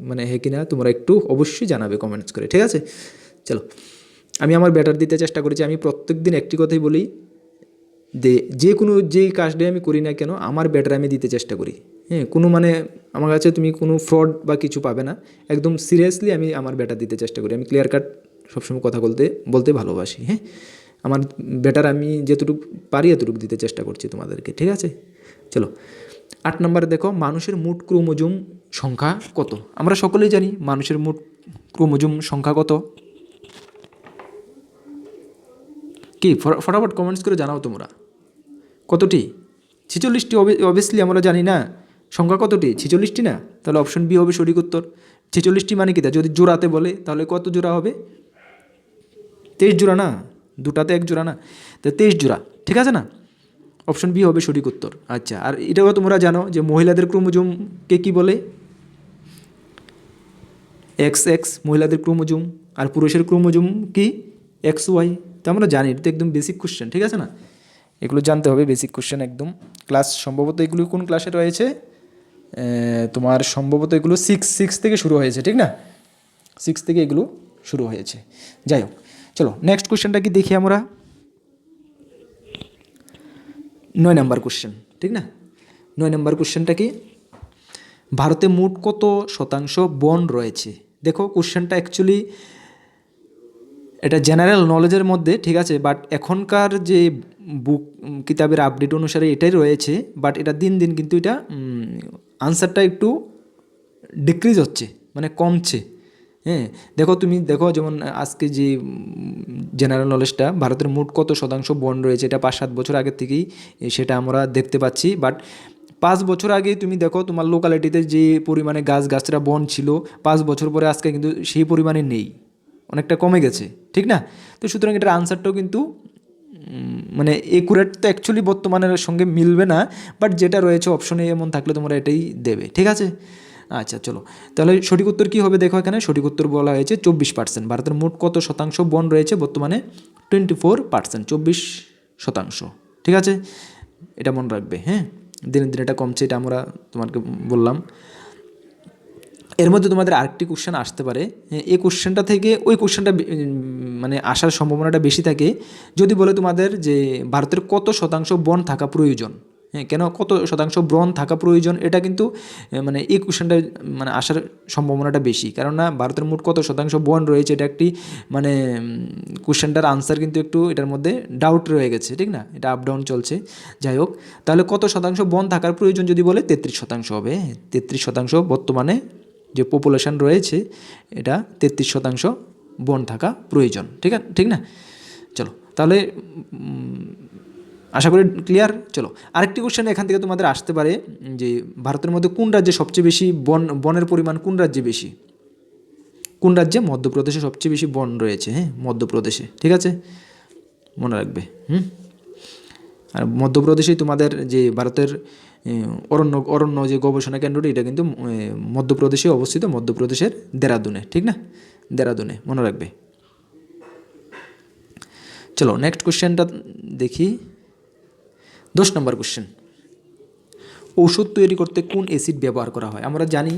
মানে হে কিনা তোমরা একটু অবশ্যই জানাবে কমেন্টস করে, ঠিক আছে? চলো, আমি আমার বেটার দিতে চেষ্টা করেছি। আমি প্রত্যেক দিন একটি কথাই বলি, যে কোনো যেই কাজটাই আমি করি না কেন আমার বেটার আমি দিতে চেষ্টা করি। হ্যাঁ, কোনো মানে আমার কাছে তুমি কোনো ফ্রড বা কিছু পাবে না, একদম সিরিয়াসলি আমি আমার বেটার দিতে চেষ্টা করি। আমি ক্লিয়ার কাট সবসময় কথা বলতে ভালোবাসি। হ্যাঁ, আমার বেটার আমি যতটুকু পারি এতটুকু দিতে চেষ্টা করছি তোমাদেরকে, ঠিক আছে? চলো 8 নম্বরে দেখো, মানুষের মোট ক্রোমোজোম সংখ্যা কত? আমরা সকলেই জানি মানুষের মোট ক্রোমোজোম সংখ্যা কত। কি ফটাফট কমেন্টস করে জানাও তোমরা কতটি? 46টি। অবভিয়াসলি আমরা জানি না সংখ্যা কতটি, 46টি না? তাহলে অপশন বি হবে সঠিক উত্তর। 46টি মানে কি, যদি জোড়াতে বলে তাহলে কত জোড়া হবে? 23 জোড়া না, দুটাতে 1 জোড়া না, তো 23 জোড়া, ঠিক আছে না? অপশন বি হবে সঠিক উত্তর। আচ্ছা, আর এটাও তোমরা জানো যে মহিলাদের ক্রোমোজোমকে কি বলে? XX মহিলাদের ক্রোমোজোম, আর পুরুষের ক্রোমোজোম কি? XY। তো আমরা জানি, এটা তো একদম বেসিক কোশ্চেন, ঠিক আছে না? এগুলো জানতে হবে, বেসিক কোশ্চেন একদম। ক্লাস সম্ভবত এগুলো কোন ক্লাসে রয়েছে? তোমার সম্ভবত এগুলো 6 থেকে শুরু হয়েছে, ঠিক না? 6 থেকে এগুলো শুরু হয়েছে। যাই হোক, চলো নেক্সট কোশ্চেনটা কি দেখি আমরা। 9 নম্বর কোশ্চেন, ঠিক না? 9 নম্বর কোশ্চেনটা কি, ভারতে মোট কত শতাংশ বন রয়েছে? দেখো কোশ্চেনটা অ্যাকচুয়ালি এটা জেনারেল নলেজের মধ্যে, ঠিক আছে, বাট এখনকার যে বুক কিতাবের আপডেট অনুসারে এটাই রয়েছে, বাট এটা দিন দিন কিন্তু এটা আনসারটা একটু ডিক্রিজ হচ্ছে, মানে কমছে। হ্যাঁ, দেখো তুমি দেখো, যেমন আজকে যে জেনারেল নলেজটা, ভারতের মোট কত শতাংশ বন রয়েছে, এটা 5-7 বছর আগের থেকেই সেটা আমরা দেখতে পাচ্ছি। বাট 5 বছর আগে তুমি দেখো তোমার লোকালিটিতে যে পরিমাণে গাছরা বন ছিল, 5 বছর পরে আজকে কিন্তু সেই পরিমাণে নেই, অনেকটা কমে গেছে, ঠিক না? তো সুতরাং এটার আনসারটাও কিন্তু মানে একুরেট তো অ্যাকচুয়ালি বর্তমানের সঙ্গে মিলবে না, বাট যেটা রয়েছে অপশনে এমন থাকলে তোমরা এটাই দেবে, ঠিক আছে? আচ্ছা চলো, তাহলে সঠিক উত্তর কী হবে দেখো, এখানে সঠিক উত্তর বলা হয়েছে 24%। ভারতের মোট কত শতাংশ বন রয়েছে বর্তমানে? 24%, 24%, ঠিক আছে? এটা মনে রাখবে। হ্যাঁ, দিনে দিনে এটা কমছে, এটা আমরা তোমাকে বললাম। এর মধ্যে তোমাদের আরেকটি কোশ্চেন আসতে পারে, এই কোশ্চেনটা থেকে ওই কোশ্চেনটা মানে আসার সম্ভাবনাটা বেশি থাকে যদি বলে তোমাদের যে ভারতের কত শতাংশ বন থাকা প্রয়োজন। হ্যাঁ, কেন কত শতাংশ বন থাকা প্রয়োজন, এটা কিন্তু মানে এই কোশ্চেনটা মানে আসার সম্ভাবনাটা বেশি, কারণ না ভারতের মোট কত শতাংশ বন রয়েছে এটা একটি মানে কোশ্চেনটার আনসার কিন্তু একটু এটার মধ্যে ডাউট রয়ে গেছে, ঠিক না? এটা আপ ডাউন চলছে। যাই হোক, তাহলে কত শতাংশ বন থাকার প্রয়োজন যদি বলে 33% হবে। 33% বর্তমানে যে পপুলেশন রয়েছে এটা 33% বন থাকা প্রয়োজন, ঠিক না? চলো তাহলে আশা করি ক্লিয়ার। চলো আরেকটি কোশ্চেন এখান থেকে তোমাদের আসতে পারে যে ভারতের মধ্যে কোন রাজ্যে সবচেয়ে বেশি বনের পরিমাণ, কোন রাজ্যে বেশি? কোন রাজ্যে? মধ্যপ্রদেশে সবচেয়ে বেশি বন রয়েছে। হ্যাঁ, মধ্যপ্রদেশে, ঠিক আছে, মনে রাখবে। আর মধ্যপ্রদেশেই তোমাদের যে ভারতের অরণ্য যে গবেষণা কেন্দ্রটি, এটা কিন্তু মধ্যপ্রদেশে অবস্থিত, মধ্যপ্রদেশের দেরাদুনে, ঠিক না? দেরাদুনে, মনে রাখবে। চলো নেক্সট কোশ্চেনটা দেখি। 10 নম্বর কোশ্চেন, ঔষধ তৈরি করতে কোন অ্যাসিড ব্যবহার করা হয়? আমরা জানি,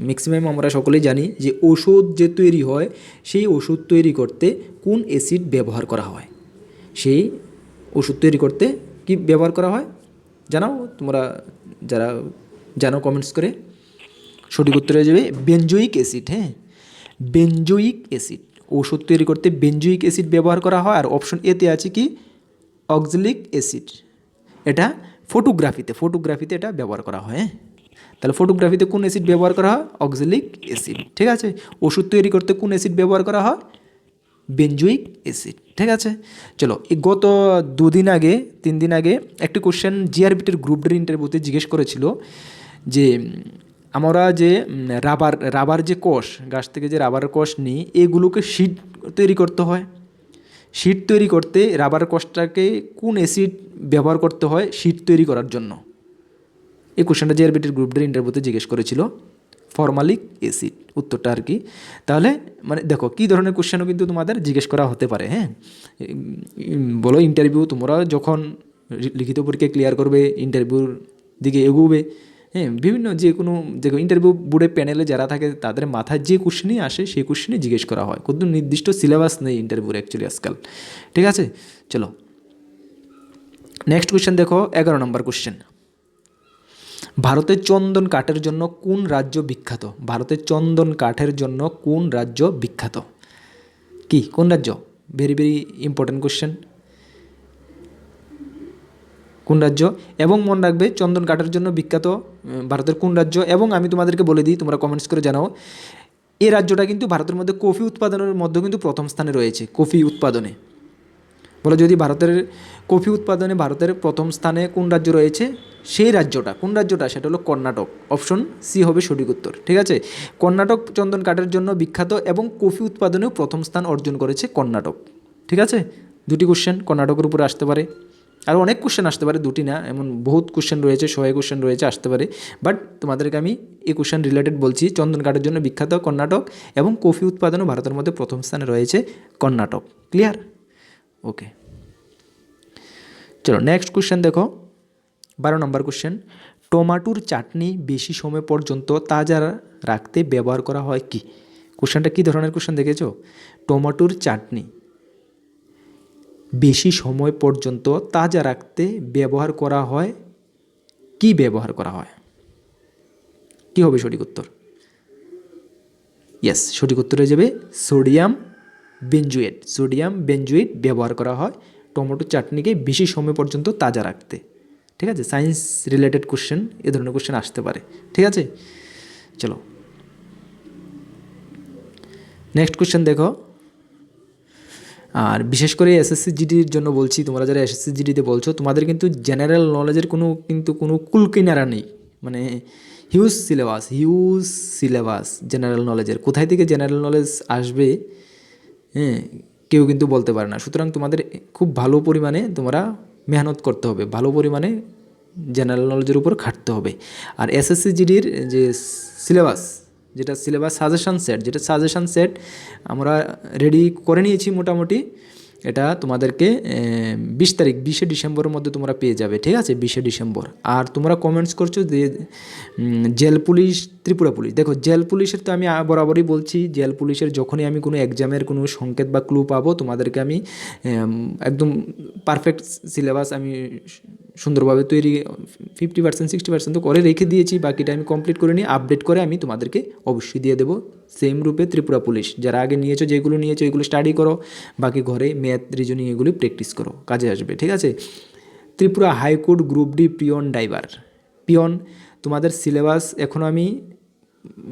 ম্যাক্সিমাম আমরা সকলেই জানি যে ওষুধ যে তৈরি হয় সেই ওষুধ তৈরি করতে কোন অ্যাসিড ব্যবহার করা হয়? সেই ওষুধ তৈরি করতে কি ব্যবহার করা হয় জানাও তোমরা, যারা জানো কমেন্টস করে। সঠিক উত্তর হয়ে যাবে বেনজোয়িক অ্যাসিড। হ্যাঁ, বেনজোয়িক অ্যাসিড, ওষুধ তৈরি করতে বেনজোয়িক অ্যাসিড ব্যবহার করা হয়। আর অপশন এতে আছে কি? Oxalic acid. এটা ফটোগ্রাফিতে এটা ব্যবহার করা হয়। তাহলে ফটোগ্রাফিতে কোন অ্যাসিড ব্যবহার করা হয়? অক্সালিক অ্যাসিড, ঠিক আছে। ওষুধ তৈরি করতে কোন অ্যাসিড ব্যবহার করা হয়? বেনজোয়িক অ্যাসিড, ঠিক আছে। চলো, এই গত 3 দিন আগে একটি কোশ্চেন জিআরবিটির গ্রুপ ডির ইন্টারভিউতে জিজ্ঞেস করেছিল যে আমরা যে রাবার যে কোষ, গাছ থেকে যে রাবারের কোষ নিই, এগুলোকে শিট তৈরি করতে হয়। শিট তৈরি করতে রাবার কোষটাকে কোন অ্যাসিড ব্যবহার করতে হয় শিট তৈরি করার জন্য? এই কোশ্চেনটা জেআরবিটির গ্রুপ ডি ইন্টারভিউতে জিজ্ঞেস করেছিল। ফরমালিক অ্যাসিড উত্তরটা আর কি। তাহলে মানে দেখো কী ধরনের কোশ্চেনও কিন্তু তোমাদের জিজ্ঞেস করা হতে পারে। হ্যাঁ, বলো ইন্টারভিউ তোমরা যখন লিখিত পরীক্ষা ক্লিয়ার করবে, ইন্টারভিউর দিকে এগোবে, হ্যাঁ, বিভিন্ন যে কোনো দেখো ইন্টারভিউ বোর্ডে প্যানেলে যারা থাকে তাদের মাথায় যে কোশ্চেনই আসে সেই কোশ্চেনই জিজ্ঞেস করা হয়। কোনো নির্দিষ্ট সিলেবাস নেই ইন্টারভিউর অ্যাকচুয়ালি আজকাল। ঠিক আছে, চলো নেক্সট কোশ্চেন দেখো, 11 নম্বর কোশ্চেন। ভারতের চন্দন কাঠের জন্য কোন রাজ্য বিখ্যাত? ভারতের চন্দন কাঠের জন্য কোন রাজ্য বিখ্যাত? কি কোন রাজ্য? Very very important question. কোন রাজ্য? এবং মনে রাখবে চন্দন কাঠের জন্য বিখ্যাত ভারতের কোন রাজ্য, এবং আমি তোমাদেরকে বলে দিই, তোমরা কমেন্টস করে জানাও। এই রাজ্যটা কিন্তু ভারতের মধ্যে কফি উৎপাদনের মধ্যে কিন্তু প্রথম স্থানে রয়েছে। কফি উৎপাদনে বলো, যদি ভারতের কফি উৎপাদনে ভারতের প্রথম স্থানে কোন রাজ্য রয়েছে, সেই রাজ্যটা কোন রাজ্যটা? সেটা হলো কর্ণাটক। অপশন সি হবে সঠিক উত্তর। ঠিক আছে, কর্ণাটক চন্দন কাঠের জন্য বিখ্যাত এবং কফি উৎপাদনেও প্রথম স্থান অর্জন করেছে কর্ণাটক। ঠিক আছে, দুটি কোশ্চেন কর্ণাটকের উপরে আসতে পারে। আর অনেক কোশ্চেন আসতে পারে, দুটি না, এমন বহুত কোশ্চেন রয়েছে, 100 কোশ্চেন রয়েছে, আসতে পারে। বাট তোমাদেরকে আমি এই কোশ্চেন রিলেটেড বলছি। চন্দন কাঠের জন্য বিখ্যাত কর্ণাটক এবং কফি উৎপাদনও ভারতের মধ্যে প্রথম স্থানে রয়েছে কর্ণাটক। ক্লিয়ার? ওকে, চলো নেক্সট কোশ্চেন দেখো, 12 নম্বর কোশ্চেন। টমাটোর চাটনি বেশি সময় পর্যন্ত তাজা রাখতে ব্যবহার করা হয় কি? কোশ্চেনটা কী ধরনের কোশ্চেন দেখেছো? টমাটোর চাটনি বেশি সময় পর্যন্ত তাজা রাখতে ব্যবহার করা হয় কি? ব্যবহার করা হয় কি হবে সঠিক উত্তর? ইয়েস, সঠিক উত্তর হয়ে যাবে সোডিয়াম বেনজুয়েট। সোডিয়াম বেনজুয়েট ব্যবহার করা হয় টমেটোর চাটনিকে বেশি সময় পর্যন্ত তাজা রাখতে। ঠিক আছে, সায়েন্স রিলেটেড কোশ্চেন, এ ধরনের কোশ্চেন আসতে পারে। ঠিক আছে, চলো নেক্সট কোশ্চেন দেখো। আর বিশেষ করে এসএসসি জিডির জন্য বলছি, তোমরা যারা এসএসসি জিডিতে বলছো, তোমাদের কিন্তু জেনারেল নলেজের কোনো কুলকিনারা নেই। মানে হিউজ সিলেবাস জেনারেল নলেজের। কোথায় থেকে জেনারেল নলেজ আসবে, হ্যাঁ, কেউ কিন্তু বলতে পারে না। সুতরাং তোমাদের খুব ভালো পরিমাণে তোমরা মেহনত করতে হবে, ভালো পরিমাণে জেনারেল নলেজের উপর খাটতে হবে। আর এসএসসি জিডির যে সিলেবাস, যেটা সাজেশান সেট আমরা রেডি করে নিয়েছি মোটামুটি। এটা তোমাদেরকে 20 ডিসেম্বরের মধ্যে তোমরা পেয়ে যাবে। ঠিক আছে, 20 ডিসেম্বর। আর তোমরা কমেন্টস করছো যে জেল পুলিশ, ত্রিপুরা পুলিশ। দেখো জেল পুলিশের তো আমি বরাবরই বলছি, জেল পুলিশের যখনই আমি কোনো এক্সামের কোনো সংকেত বা ক্লু পাবো, তোমাদেরকে আমি একদম পারফেক্ট সিলেবাস আমি সুন্দরভাবে তৈরি 50% 60% তো করে রেখে দিয়েছি। বাকিটা আমি কমপ্লিট করে নিয়ে আপডেট করে আমি তোমাদেরকে অবশ্যই দিয়ে দেবো। সেম রূপে ত্রিপুরা পুলিশ যারা আগে নিয়েছো, যেগুলো নিয়েছো এগুলো স্টাডি করো, বাকি ঘরে ম্যাথ রিজনিং এগুলি প্র্যাকটিস করো, কাজে আসবে। ঠিক আছে, Tripura high court group D peon driver. Peon তোমাদের সিলেবাস এখনও আমি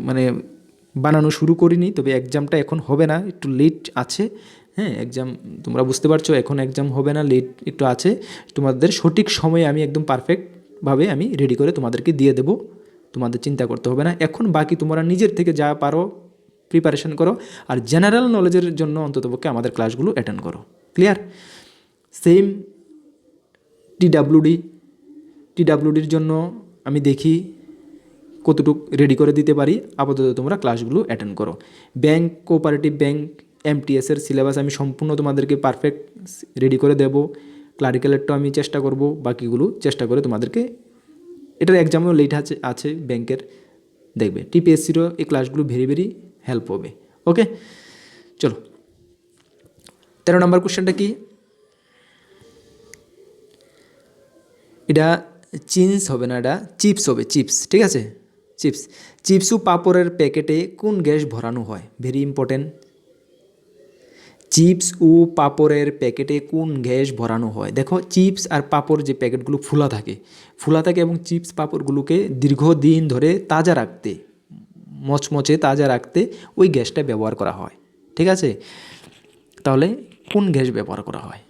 মানে বানানো শুরু করিনি, তবে এক্সামটা এখন হবে না, একটু লেট আছে। হ্যাঁ, এক্সাম তোমরা বুঝতে পারছো, এখন এক্সাম হবে না, লেট একটু আছে। তোমাদের সঠিক সময়ে আমি একদম পারফেক্টভাবে আমি রেডি করে তোমাদেরকে দিয়ে দেবো, তোমাদের চিন্তা করতে হবে না। এখন বাকি তোমরা নিজের থেকে যা পারো প্রিপারেশন করো, আর জেনারেল নলেজের জন্য অন্ততপক্ষে আমাদের ক্লাসগুলো অ্যাটেন্ড করো। ক্লিয়ার? সেম টিডাব্লিউডির জন্য আমি দেখি কতটুকু রেডি করে দিতে পারি। আপাতত তোমরা ক্লাসগুলো অ্যাটেন্ড করো। ব্যাংক, কোঅপারেটিভ ব্যাংক, এমটিএসের সিলেবাস আমি সম্পূর্ণ তোমাদেরকে পারফেক্ট রেডি করে দেবো। ক্লারিক্যালেরটাও আমি চেষ্টা করব, বাকিগুলো চেষ্টা করে তোমাদেরকে। এটার এক্সামেও লেট আছে ব্যাংকের, দেখবে। টিপিএসসিরও এই ক্লাসগুলো ভেরি ভেরি হেল্প হবে। ওকে, চলো 13 নম্বর কোশ্চেনটা কি? এটা চিপস হবে না, এটা চিপস হবে, চিপস। ঠিক আছে, চিপস ও পাঁপড়ের প্যাকেটে কোন গ্যাস ভরানো হয়? Very important. চিপস ও পাঁপড়ের প্যাকেটে কোন গ্যাস ভরানো হয়? দেখো চিপস আর পাঁপড় যে প্যাকেটগুলো ফোলা থাকে এবং চিপস পাঁপড়গুলোকে দীর্ঘদিন ধরে তাজা রাখতে, মচমচে তাজা রাখতে ওই গ্যাসটা ব্যবহার করা হয়। ঠিক আছে, তাহলে কোন গ্যাস ব্যবহার করা হয়?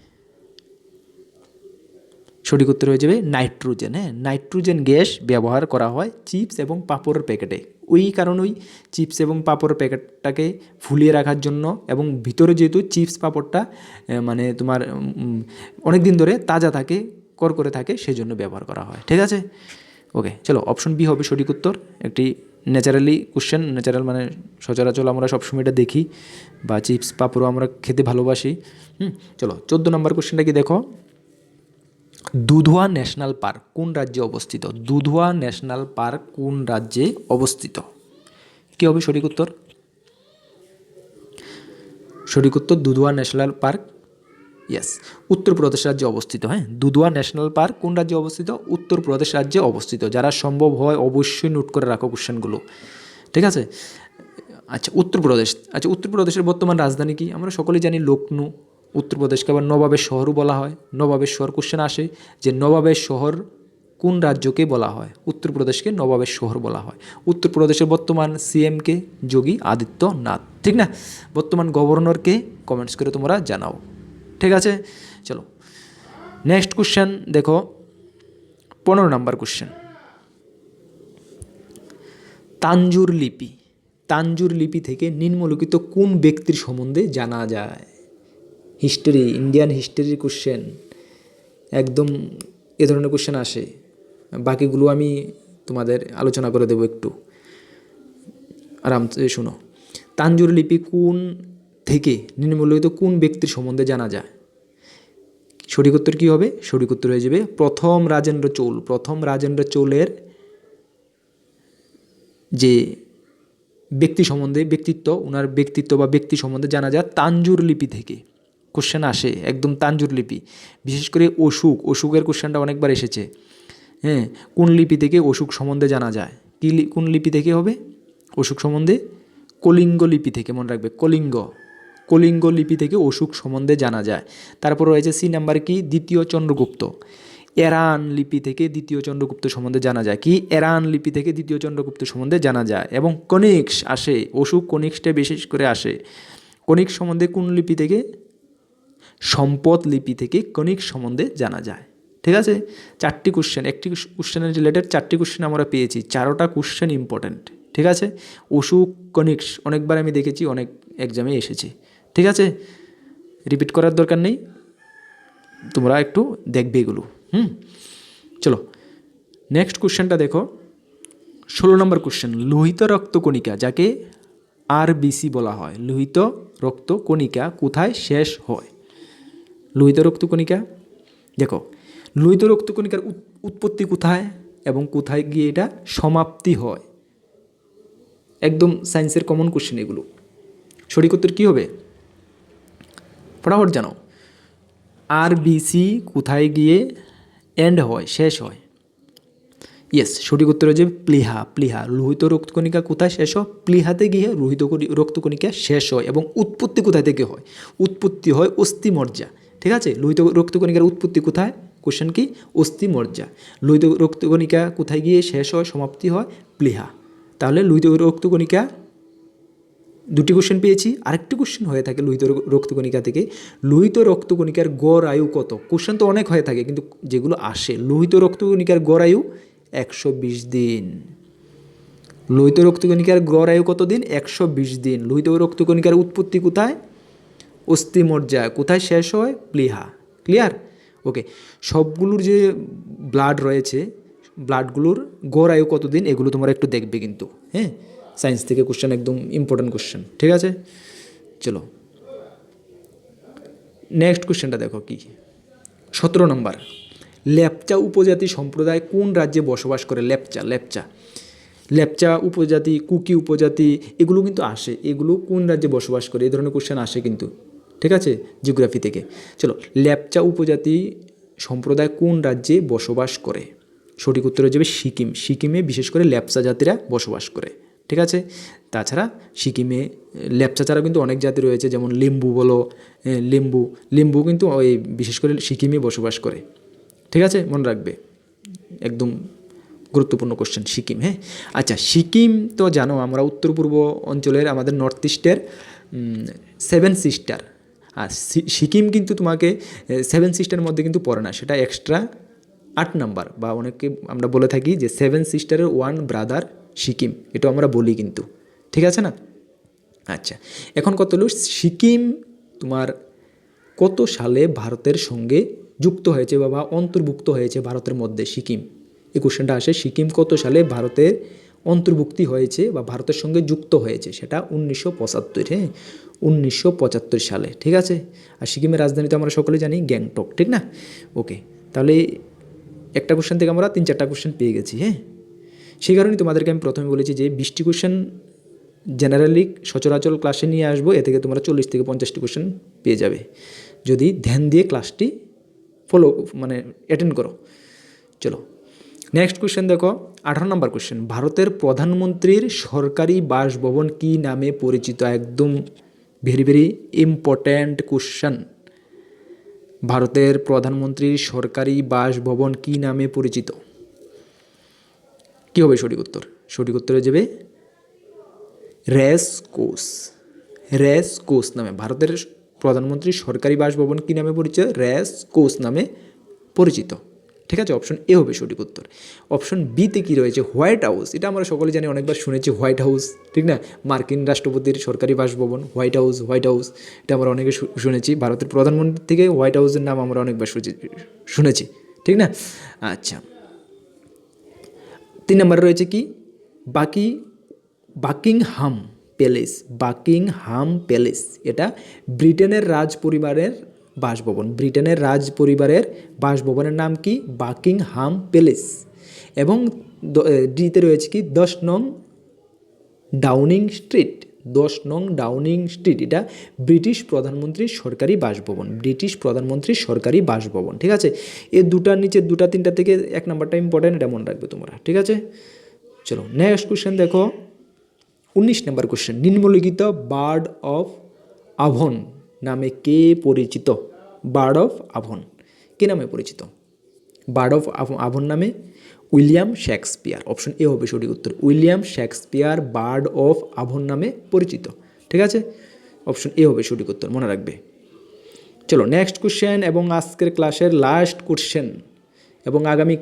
সঠিক উত্তর হয়ে যাবে নাইট্রোজেন। হ্যাঁ, নাইট্রোজেন গ্যাস ব্যবহার করা হয় চিপস এবং পাঁপড়ের প্যাকেটে। ওই কারণেই চিপস এবং পাঁপড়ের প্যাকেটটাকে ফুলিয়ে রাখার জন্য, এবং ভিতরে যেহেতু চিপস পাঁপড়টা মানে তোমার অনেক দিন ধরে তাজা থাকে, করকরে থাকে, সেজন্য ব্যবহার করা হয়। ঠিক আছে, ওকে, চলো অপশন বি হবে সঠিক উত্তর। একটি ন্যাচারালি কোশ্চেন, ন্যাচারাল মানে সচরাচর আমরা সবসময় এটা দেখি, বা চিপস পাঁপড়ও আমরা খেতে ভালোবাসি। চলো 14 নম্বর কোশ্চেনটা কি দেখো, দুধওয়া ন্যাশনাল পার্ক কোন রাজ্যে অবস্থিত? দুধওয়া ন্যাশনাল পার্ক কোন রাজ্যে অবস্থিত? কী হবে সঠিক উত্তর? সঠিক উত্তর Dudhwa national park, yes, Uttar Pradesh রাজ্যে অবস্থিত। হ্যাঁ, দুধওয়া ন্যাশনাল পার্ক কোন রাজ্যে অবস্থিত? উত্তরপ্রদেশ রাজ্যে অবস্থিত। যারা সম্ভব হয় অবশ্যই নোট করে রাখো কোশ্চেনগুলো। ঠিক আছে, আচ্ছা উত্তরপ্রদেশ, আচ্ছা উত্তরপ্রদেশের বর্তমান রাজধানী কি? আমরা সকলেই জানি লখনউ। উত্তরপ্রদেশকে আবার নবাবের শহরও বলা হয়। নবাবের শহর কোশ্চেন আসে যে নবাবের শহর কোন রাজ্যকে বলা হয়? উত্তরপ্রদেশকে নবাবের শহর বলা হয়। উত্তরপ্রদেশের বর্তমান সিএমকে যোগী আদিত্যনাথ, ঠিক না? বর্তমান গভর্নরকে কমেন্টস করে তোমরা জানাও। ঠিক আছে, চলো নেক্সট কোশ্চেন দেখো, 15 নম্বর কোশ্চেন, তানজুর লিপি। তানজুর লিপি থেকে নিম্নলিখিত কোন ব্যক্তির সম্বন্ধে জানা যায়? হিস্টোরি, ইন্ডিয়ান হিস্টোরির কোশ্চেন, একদম এ ধরনের কোশ্চেন আসে। বাকিগুলো আমি তোমাদের আলোচনা করে দেবো, একটু আরামসে শোনো। তানজুর লিপি কোন থেকে নিম্নলিখিত কোন ব্যক্তির সম্বন্ধে জানা যায়? সঠিক উত্তর কী হবে? সঠিক উত্তর হয়ে যাবে প্রথম রাজেন্দ্র চোল। প্রথম রাজেন্দ্র চোলের যে ব্যক্তি সম্বন্ধে, ব্যক্তিত্ব, ওনার ব্যক্তিত্ব বা ব্যক্তি সম্বন্ধে জানা যায় তানজুর লিপি থেকে। কোশ্চেন আসে একদম তানজুর লিপি, বিশেষ করে অশোকের কোশ্চেনটা অনেকবার এসেছে। হ্যাঁ, কোন লিপি থেকে অশোক সম্বন্ধে জানা যায়? কোন লিপি থেকে হবে অশোক সম্বন্ধে? কলিঙ্গ লিপি থেকে, মনে রাখবে, কলিঙ্গ লিপি থেকে অশোক সম্বন্ধে জানা যায়। তারপর রয়েছে সি নাম্বার কি, দ্বিতীয় চন্দ্রগুপ্ত। এরান লিপি থেকে দ্বিতীয় চন্দ্রগুপ্ত সম্বন্ধে জানা যায়। কি? এরান লিপি থেকে দ্বিতীয় চন্দ্রগুপ্ত সম্বন্ধে জানা যায়। এবং কনিক্স আসে, অশোক কনিক্সটা বিশেষ করে আসে। কনিক্স সম্বন্ধে কোন লিপি থেকে? সম্পদ লিপি থেকে কনিক্স সম্বন্ধে জানা যায়। ঠিক আছে, 4টি কোশ্চেন, একটি কোশ্চেনের রিলেটেড 4টি কোশ্চেন আমরা পেয়েছি, 4টা কোশ্চেন ইম্পর্ট্যান্ট। ঠিক আছে, অশোক কনিক্স অনেকবার আমি দেখেছি, অনেক এক্সামে এসেছে। ঠিক আছে, রিপিট করার দরকার নেই, তোমরা একটু দেখবে এগুলো। চলো নেক্সট কোশ্চেনটা দেখো, 16 নম্বর কোশ্চেন, লোহিত রক্তকণিকা যাকে আরবিসি বলা হয়, লোহিত রক্তকণিকা কোথায় শেষ হয়? লোহিত রক্তকণিকা, দেখো লোহিত রক্তকণিকার উৎপত্তি কোথায় এবং কোথায় গিয়ে এটা সমাপ্তি হয়? একদম সায়েন্সের কমন কোশ্চেন এগুলো। সঠিক উত্তর কী হবে? ফটাফট জানো। আরবিসি কোথায় গিয়ে এন্ড হয়, শেষ হয়? ইয়েস, সঠিক উত্তর হচ্ছে প্লীহা। লোহিত রক্তকণিকা কোথায় শেষ হয়? প্লীহাতে গিয়ে লোহিত রক্তকণিকা শেষ হয়। এবং উৎপত্তি কোথায় থেকে হয়? উৎপত্তি হয় অস্থিমজ্জা। ঠিক আছে, লোহিত রক্তকণিকার উৎপত্তি কোথায়? কোশ্চেন কি? অস্থিমজ্জা। লোহিত রক্তকণিকা কোথায় গিয়ে শেষ হয়, সমাপ্তি হয়? প্লীহা। তাহলে লোহিত রক্তকণিকা, 2টি কোশ্চেন পেয়েছি। আরেকটি কোশ্চেন হয়ে থাকে লোহিত রক্তকণিকা থেকে, লোহিত রক্তকণিকার গড় আয়ু কত? কোশ্চেন তো অনেক হয়ে থাকে, কিন্তু যেগুলো আসে, লোহিত রক্তকণিকার গড় আয়ু 120 দিন। লোহিত রক্তকণিকার গড় আয়ু কত দিন? 120 দিন। লোহিত রক্তকণিকার উৎপত্তি কোথায়? অস্থিমজ্জা। কোথায় শেষ হয়? প্লীহা। ক্লিয়ার? ওকে, সবগুলোর যে ব্লাড রয়েছে, ব্লাডগুলোর গড় আয়ু কত দিন, এগুলো তোমরা একটু দেখবে কিন্তু। হ্যাঁ, সায়েন্স থেকে কোশ্চেন, একদম ইম্পর্টেন্ট কোশ্চেন। ঠিক আছে, চলো নেক্সট কোশ্চেনটা দেখো কি, 17 নম্বর, লেপচা উপজাতি সম্প্রদায় কোন রাজ্যে বসবাস করে? লেপচা উপজাতি, কুকি উপজাতি, এগুলো কিন্তু আসে। এগুলো কোন রাজ্যে বসবাস করে? এই ধরনের কোশ্চেন আসে কিন্তু। ঠিক আছে, জিওগ্রাফি থেকে। চলো, লেপচা উপজাতি সম্প্রদায় কোন রাজ্যে বসবাস করে? সঠিক উত্তর হয়ে যাবে সিকিম। সিকিমে বিশেষ করে লেপচা জাতিরা বসবাস করে। ঠিক আছে, তাছাড়া সিকিমে লেপচা ছাড়া কিন্তু অনেক জাতি রয়েছে, যেমন লিম্বু বলো, লিম্বু কিন্তু ওই বিশেষ করে সিকিমে বসবাস করে। ঠিক আছে, মনে রাখবে, একদম গুরুত্বপূর্ণ কোশ্চেন সিকিম। হ্যাঁ, আচ্ছা সিকিম তো জানো আমরা উত্তর পূর্ব অঞ্চলের, আমাদের নর্থ ইস্টের 7 সিস্টার। আর সিকিম কিন্তু তোমাকে 7 সিস্টারের মধ্যে কিন্তু পড়ে না, সেটা এক্সট্রা 8 নাম্বার, বা অনেককে আমরা বলে থাকি যে 7 সিস্টারের 1 ব্রাদার সিকিম, এটা আমরা বলি কিন্তু, ঠিক আছে না? আচ্ছা, এখন কত হলো, সিকিম তোমার কত সালে ভারতের সঙ্গে যুক্ত হয়েছে বা অন্তর্ভুক্ত হয়েছে ভারতের মধ্যে? সিকিম, এই কোশ্চেনটা আসে, সিকিম কত সালে ভারতের অন্তর্ভুক্তি হয়েছে বা ভারতের সঙ্গে যুক্ত হয়েছে? সেটা 1975, হ্যাঁ, 1975 সালে, ঠিক আছে। আর সিকিমের রাজধানী তো আমরা সকলে জানি গ্যাংটক, ঠিক না? ওকে, তাহলে একটা কোশ্চেন থেকে আমরা 3-4টা কোশ্চেন পেয়ে গেছি, হ্যাঁ। সেই কারণেই তোমাদেরকে আমি প্রথমে বলেছি যে 20টি কোশ্চেন জেনারেলি সচরাচর ক্লাসে নিয়ে আসবো, এ থেকে তোমরা 40 থেকে 50টি কোশ্চেন পেয়ে যাবে যদি ধ্যান দিয়ে ক্লাসটি ফলো মানে অ্যাটেন্ড করো। চলো নেক্সট কোশ্চেন দেখো, 18 নম্বর কোশ্চেন, ভারতের প্রধানমন্ত্রীর সরকারি বাসভবন কি নামে পরিচিত? একদম ভেরি ভেরি ইম্পর্ট্যান্ট কোশ্চেন। ভারতের প্রধানমন্ত্রীর সরকারি বাসভবন কি নামে পরিচিত? কী হবে সঠিক উত্তর? সঠিক উত্তরে যাবে রেস কোর্স। রেস কোর্স নামে ভারতের প্রধানমন্ত্রীর সরকারি বাসভবন কী নামে পরিচিত? রেস কোর্স নামে পরিচিত, ঠিক আছে। অপশন এ হবে সঠিক উত্তর। অপশন বিতে কী রয়েছে? White house. এটা আমরা সকলে জানি, অনেকবার শুনেছি হোয়াইট হাউস, ঠিক না? মার্কিন রাষ্ট্রপতির সরকারি বাসভবন হোয়াইট হাউস, হোয়াইট হাউস, এটা আমরা অনেকে শুনেছি। ভারতের প্রধানমন্ত্রী থেকে হোয়াইট হাউসের নাম আমরা অনেকবার শুনেছি, ঠিক না? আচ্ছা, 3 নম্বরে রয়েছে কি? Buckingham palace. বাকিংহাম প্যালেস, এটা ব্রিটেনের রাজ পরিবারের বাসভবন। ব্রিটেনের রাজ পরিবারের বাসভবনের নাম কি? Buckingham palace. এবং ডিতে রয়েছে কি? 10 নং ডাউনিং স্ট্রিট। 10 নং ডাউনিং স্ট্রিট, এটা ব্রিটিশ প্রধানমন্ত্রীর সরকারি বাসভবন। ব্রিটিশ প্রধানমন্ত্রীর সরকারি বাসভবন, ঠিক আছে। এই দুটার নিচে 2-3টা থেকে 1 নম্বরটা ইম্পর্টেন্ট, এটা মনে রাখবে তোমরা, ঠিক আছে। চলো নেক্সট কোশ্চেন দেখো, 19 নম্বর কোশ্চেন, নিম্নলিখিত বার্ড অফ আভন নামে কে পরিচিত? বার্ড অফ আভন কে নামে পরিচিত? বার্ড অফ আভন নামে উইলিয়াম শেক্সপিয়ার। অপশন এ হবে সঠিক উত্তর। উইলিয়াম শেক্সপিয়ার বার্ড অফ আভন নামে পরিচিত, ঠিক আছে। অপশন এ হবে সঠিক উত্তর, মনে রাখবে। চলো নেক্সট কোশ্চেন এবং আজকের ক্লাসের লাস্ট কোশ্চেন, এবং আগামী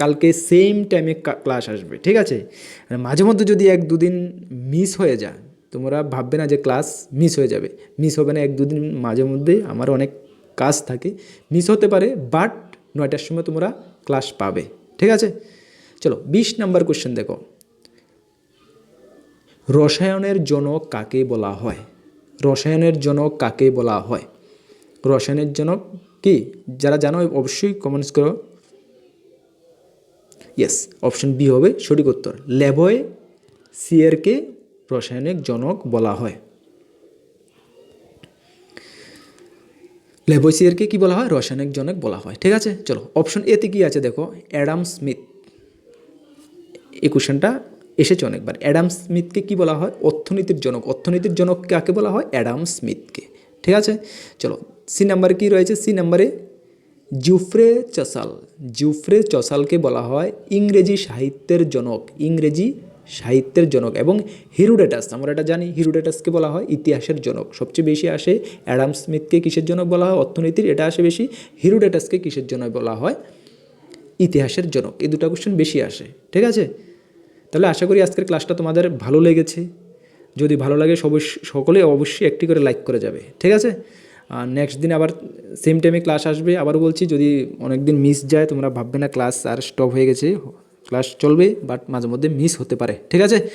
কালকে সেম টাইমে ক্লাস আসবে, ঠিক আছে। মাঝে মধ্যে যদি 1-2 দিন মিস হয়ে যায়, তোমরা ভাববে না যে ক্লাস মিস হয়ে যাবে। মিস হবে না, 1-2 দিন মাঝে মধ্যে আমার অনেক কাজ থাকে, মিস হতে পারে, বাট 9টার সময় তোমরা ক্লাস পাবে, ঠিক আছে। চলো 20 নম্বর কোশ্চেন দেখো, রসায়নের জনক কাকে বলা হয়? রসায়নের জনক কাকে বলা হয়? রসায়নের জনক কি? যারা জানো অবশ্যই কমেন্টস করো। ইয়েস, অপশন বি হবে সঠিক উত্তর। ল্যাভোয়িসিয়েরকে রসায়নিক জনক বলা হয়। ল্যাভোয়িসিয়েরকে কি বলা হয়? রসায়নিক জনক বলা হয়, ঠিক আছে। চলো অপশন এতে কি আছে দেখো, অ্যাডাম স্মিথ। এই কোশ্চেনটা এসেছে অনেকবার। অ্যাডাম স্মিথকে কি বলা হয়? অর্থনীতির জনক। অর্থনীতির জনক কাকে বলা হয়? অ্যাডাম স্মিথকে, ঠিক আছে। চলো সি নাম্বারে কি রয়েছে? সি নাম্বারে জুফ্রে চসাল। জুফ্রে চসালকে বলা হয় ইংরেজি সাহিত্যের জনক। ইংরেজি সাহিত্যের জনক। এবং হিরোডোটাস, আমরা এটা জানি, হিরোডোটাসকে বলা হয় ইতিহাসের জনক। সবচেয়ে বেশি আসে অ্যাডাম স্মিথকে কিসের জনক বলা হয়? অর্থনীতির, এটা আসে বেশি। হিরোডোটাসকে কিসের জনক বলা হয়? ইতিহাসের জনক। এই দুটো কোশ্চেন বেশি আসে, ঠিক আছে। তাহলে আশা করি আজকের ক্লাসটা তোমাদের ভালো লেগেছে। যদি ভালো লাগে সকলে অবশ্যই একটি করে লাইক করে যাবে, ঠিক আছে। আর নেক্সট দিন আবার সেম টাইমে ক্লাস আসবে। আবার বলছি, যদি অনেক দিন মিস যায় তোমরা ভাববে না ক্লাস আর স্টপ হয়ে গেছে, ক্লাস চলবে, বাট মাঝে মধ্যে মিস হতে পারে, ঠিক আছে।